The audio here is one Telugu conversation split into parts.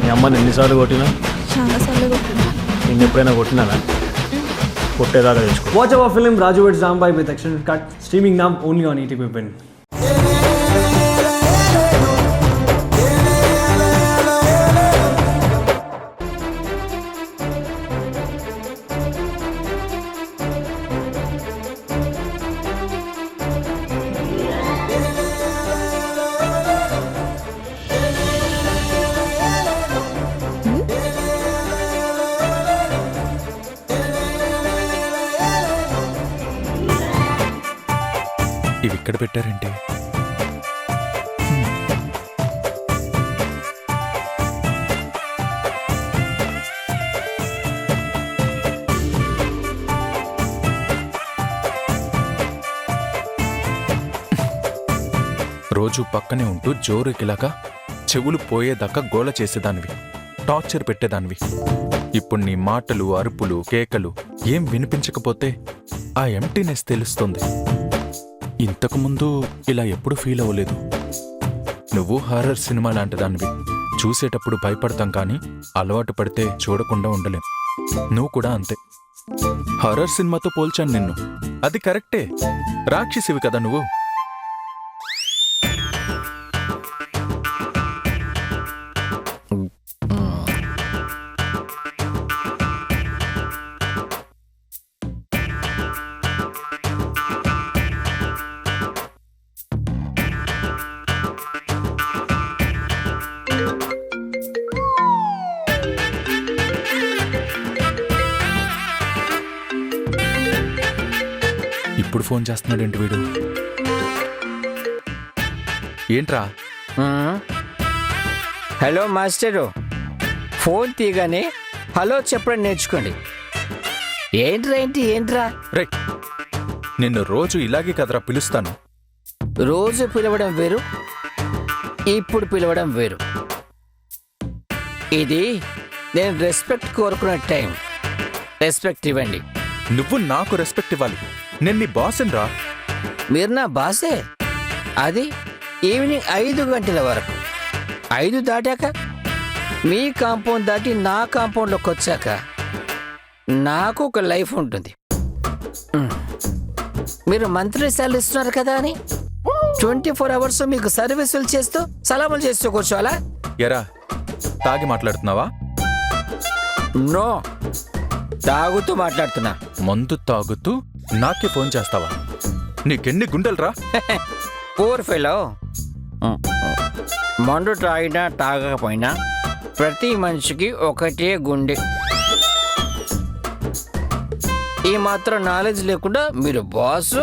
మీ అమ్మని ఎన్నిసార్లు కొట్టినా? చాలాసార్లు కొట్టినా. నేను ఎప్పుడైనా కొట్టినానా? కొట్టేదాకా తెచ్చుకో. Watch our film Raju vs. Zambai with extended cut, streaming now only on ETV Win. ఇవి ఇక్కడ పెట్టారంటే రోజు పక్కనే ఉంటూ జోరుకిలాగా చెవులు పోయేదాకా గోల చేసేదానివి, టార్చర్ పెట్టేదానివి. ఇప్పుడు నీ మాటలు, అరుపులు, కేకలు ఏం వినిపించకపోతే ఆ ఎంటీనెస్ తెలుస్తుంది. ఇంతకుముందు ఇలా ఎప్పుడు ఫీల్ అవ్వలేదు. నువ్వు హారర్ సినిమా లాంటి దానివి. చూసేటప్పుడు భయపడతాం కానీ అలవాటు పడితే చూడకుండా ఉండలేం. నువ్వు కూడా అంతే. హారర్ సినిమాతో పోల్చాను నిన్ను, అది కరెక్టే. రాక్షసివి కదా నువ్వు. ఇప్పుడు ఫోన్ చేస్తున్నాడేంటి వీడు? ఏంట్రా? హలో మాస్టరు, ఫోన్ తీయగానే హలో చెప్పడం నేర్చుకోండి. ఏంట్రా రే, నిన్ను రోజు ఇలాగే కదరా పిలుస్తాను. రోజు పిలవడం వేరు, ఇప్పుడు పిలవడం వేరు. ఇది నేను రెస్పెక్ట్ కోరుకున్న టైం. రెస్పెక్ట్ ఇవ్వండి. నువ్వు నాకు రెస్పెక్ట్ ఇవ్వాలి. నేను నీ బాసన్ రా. మీరు నా బాసే. అది ఈవినింగ్ 5 గంటల వరకు. 5 దాటాక మీ కాంపౌండ్ దాటి నా కాంపౌండ్లోకి వచ్చాక నాకు ఒక లైఫ్ ఉంటుంది. మీరు మంత్లీ శాలరీ ఇస్తున్నారు కదా అని 24 అవర్స్ మీకు సర్వీసులు చేస్తూ సలాములు చేస్తూ కూర్చోవాలా? ఎరా, తాగి మాట్లాడుతున్నావా? నో, తాగుతూ మాట్లాడుతున్నా. మందు తాగుతూ నాకే ఫోన్ చేస్తావా? నీకెన్ని గుండెలరా? Poor fellow. మందు తాగినా తాగకపోయినా ప్రతి మనిషికి ఒకటే గుండె. ఈ మాత్రం నాలెడ్జ్ లేకుండా మీరు బాస్,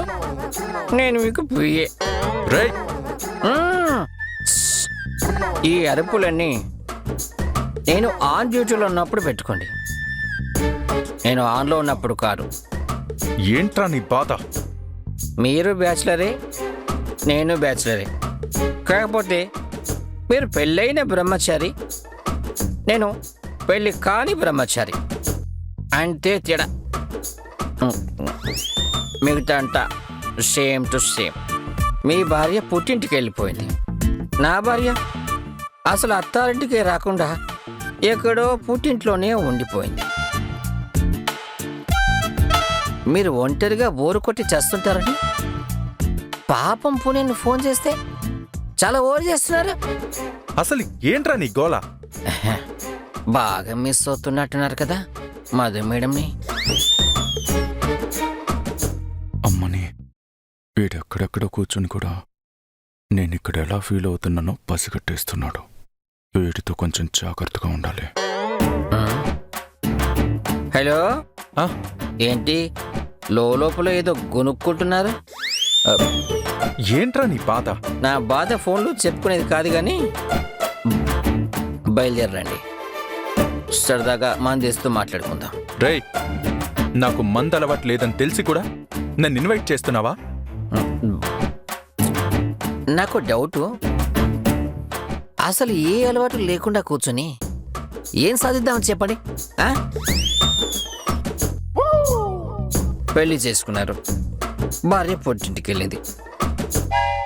నేను మీకు పిఏ. రేయ్, ఈ అరుపులన్నీ నేను ఆన్ డ్యూటీలో ఉన్నప్పుడు పెట్టుకోండి, నేను ఆన్లో ఉన్నప్పుడు కాదు. ఏంట్రా నీ బాధ? మీరు బ్యాచులరే, నేను బ్యాచులరే. కాకపోతే మీరు పెళ్ళైన బ్రహ్మచారి, నేను పెళ్ళి కాని బ్రహ్మచారి. అంతే తేడా. మిగతా అంతా సేమ్ టు సేమ్. మీ భార్య పుట్టింటికి వెళ్ళిపోయింది. నా భార్య అసలు అత్తారింటికి రాకుండా ఎక్కడో పుట్టింట్లోనే ఉండిపోయింది. మీరు ఒంటరిగా బోరు కొట్టి చేస్తుంటారని పాపం పుణ్యాన్ని ఫోన్ చేస్తే చాలా ఓవర్ చేస్తున్నారు. అసలు ఏంట్రా నీ గోల? బాగా మిస్ అవుతున్నట్టున్నారు కదా మధు మేడంని. అమ్మని, వీడెక్కడెక్కడో కూర్చుని కూడా నేను ఇక్కడ ఎలా ఫీల్ అవుతున్నానో పసిగట్టేస్తున్నాడు. వీటితో కొంచెం జాగ్రత్తగా ఉండాలి. హలో, ఏంటి లోపల ఏదో గొనుక్కుంటున్నారు? ఏంట్రా నీ బాధ? నా బాధ ఫోన్లో చెప్పుకునేది కాదు కానీ బయలుదేరండి, సరదాగా మందేస్తూ మాట్లాడుకుందాం. రేయ్, నాకు మందు అలవాటు లేదని తెలిసి కూడా నన్ను ఇన్వైట్ చేస్తున్నావా? నాకు డౌటు, అసలు ఏ అలవాటు లేకుండా కూర్చొని ఏం సాధిద్దామని చెప్పండి. పెళ్లి చేసుకున్నారు, భార్య పుట్టింటికి వెళ్ళింది.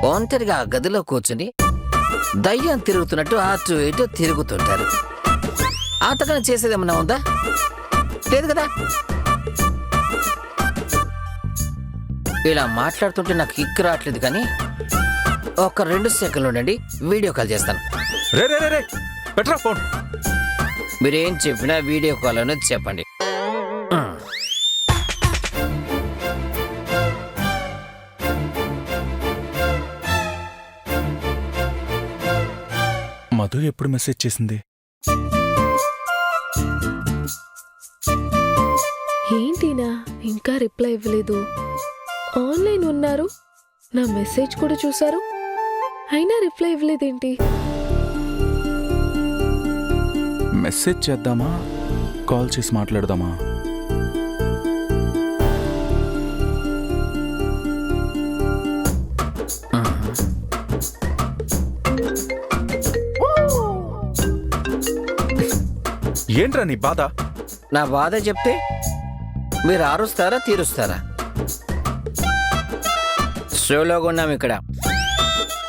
ఒంటరిగా ఆ గదిలో కూర్చొని దయ్యం తిరుగుతున్నట్టు అటు ఇటు తిరుగుతుంటారు. అంతకన్నా చేసేదేమన్నా ఉందా? లేదు కదా. ఇలా మాట్లాడుతుంటే నాకు కిక్కు రావట్లేదు, కానీ ఒక 2 సెకండ్లు ఉండండి, వీడియో కాల్ చేస్తాను. రే రే రే రే పెట్రా ఫోన్. మీరేం చెప్పినా వీడియో కాల్ అనేది చెప్పండి. మధు ఎప్పుడు మెసేజ్ చేసింది? ఏంటినా ఇంకా రిప్లై ఇవ్వలేదు? ఆన్లైన్ ఉన్నారు, నా మెసేజ్ కూడా చూసారు, అయినా రిప్లై ఇవ్వలేదేంటి? మెసేజ్ చేద్దామా, కాల్ చేసి మాట్లాడదామా? ఏంట్రా నీ బాధ? నా బాధ చెప్తే మీరు ఆరుస్తారా తీరుస్తారా? షోలోగా ఉన్నాం ఇక్కడ,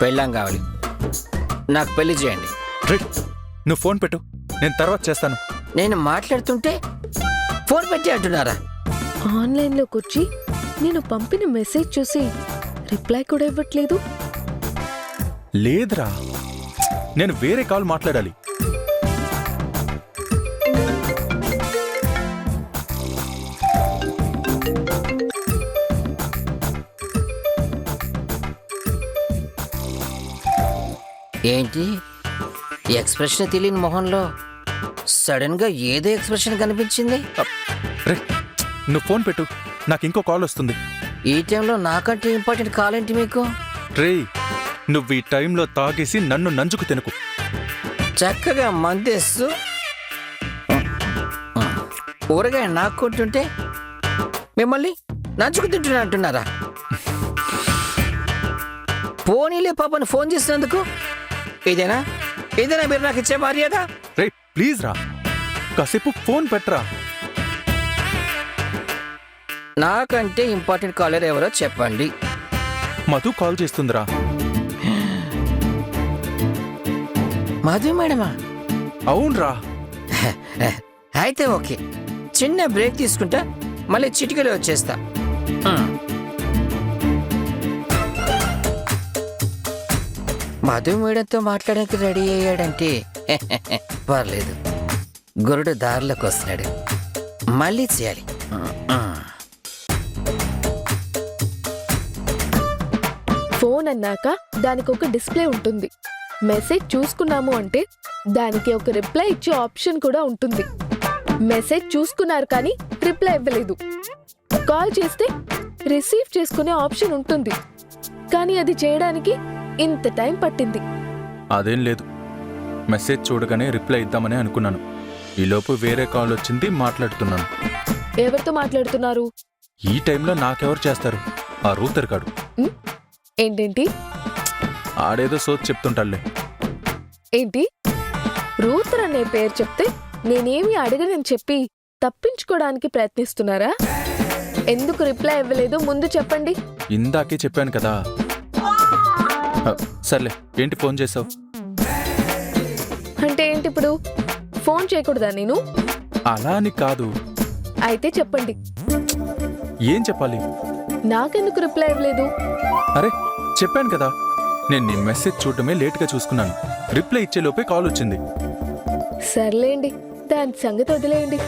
పెళ్ళాం కావాలి, నాకు పెళ్లి చేయండి. రే నువ్వు ఫోన్ పెట్టు, నేను తర్వాత చేస్తాను. నేను మాట్లాడుతుంటే ఫోన్ పెట్టి అంటున్నారా? ఆన్లైన్లోకి వచ్చి నేను పంపిన మెసేజ్ చూసి రిప్లై కూడా ఇవ్వట్లేదు. లేదురా, నేను వేరే కాల్ మాట్లాడాలి. ఏంటి ఎక్స్ప్రెషన్ తెలియని మొహంలో సడన్ గా ఏదో ఎక్స్ప్రెషన్ కనిపించింది? రే నువ్వు ఫోన్ పెట్టు, నాకు ఇంకో కాల్ వస్తుంది. ఈ టైంలో నాకంటే ఇంపార్టెంట్ కాల్ ఏంటి మీకు? రే నువ్వు ఈ టైంలో తాగేసి నన్ను నంజుకు తినకు. చక్కగా మందేస్తూ ఊరగాయ నాకు కొట్టుంటే మిమ్మల్ని నంచుకు తింటున్నా అంటున్నారా? పోనీలే పాపని ఫోన్ చేసినందుకు ఇదేనా మీరు నాకు ఇచ్చే మర్యాద? రే ప్లీజ్ రా, కాసేపు ఫోన్ పెట్టరా. నాకంటే ఇంపార్టెంట్ కాలర్ ఎవరో చెప్పండి. మధు కాల్ చేస్తుందిరా. మధు మేడమా? అవునరా. అయితే ఓకే, చిన్న బ్రేక్ తీసుకుంటా, మళ్ళీ చిటికలో వచ్చేస్తా. మధు మేడంతో మాట్లాడడానికి రెడీ అయ్యాడంటే పర్లేదు, గురుడు దారిలోకి వస్తున్నాడు, మళ్ళీ చేయాలి. ఫోన్ అన్నాక దానికి ఒక డిస్ప్లే ఉంటుంది. మెసేజ్ చూసుకున్నాము అంటే దానికి ఒక రిప్లై ఇచ్చే ఆప్షన్ కూడా ఉంటుంది. మెసేజ్ చూసుకున్నారు కానీ రిప్లై ఇవ్వలేదు. కాల్ చేస్తే రిసీవ్ చేసుకునే ఆప్షన్ ఉంటుంది, కానీ అది చేయడానికి ఇంత టైం పట్టింది. అదేం లేదు, మెసేజ్ చూడగానే రిప్లై ఇద్దామని అనుకున్నాను. ఈలోపు వేరే కాల్ వచ్చింది, మాట్లాడుతున్నాను. ఎవరితో మాట్లాడుతున్నారు? ఈ టైంలో నాకెవరు చేస్తారు? ఆ రూతర్ గాడు. ఏంటేంటి? ఆడేదో సోచ్ చెప్తుంటాడులే. ఏంటి రూతర్ అనే పేరు చెప్తే నేనేమి అడగనని చెప్పి తప్పించుకోవడానికి ప్రయత్నిస్తున్నారా? ఎందుకు రిప్లై ఇవ్వలేదు ముందు చెప్పండి. ఇందాకే చెప్పాను కదా. సర్లే, ఏంటి ఫోన్ చేసావు? అంటే ఏంటి ఇప్పుడు? ఫోన్ చేయకూడదా నేను? అలా అని కాదు. అయితే చెప్పండి. ఏం చెప్పాలి? నాకెందుకు రిప్లై ఇవ్వలేదు? అరే చెప్పాను కదా, నేను నీ మెసేజ్ చూడటమే లేట్గా చూసుకున్నాను. రిప్లై ఇచ్చే లోపే కాల్ వచ్చింది. సర్లేండి, దాని సంగతి వదిలేయండి.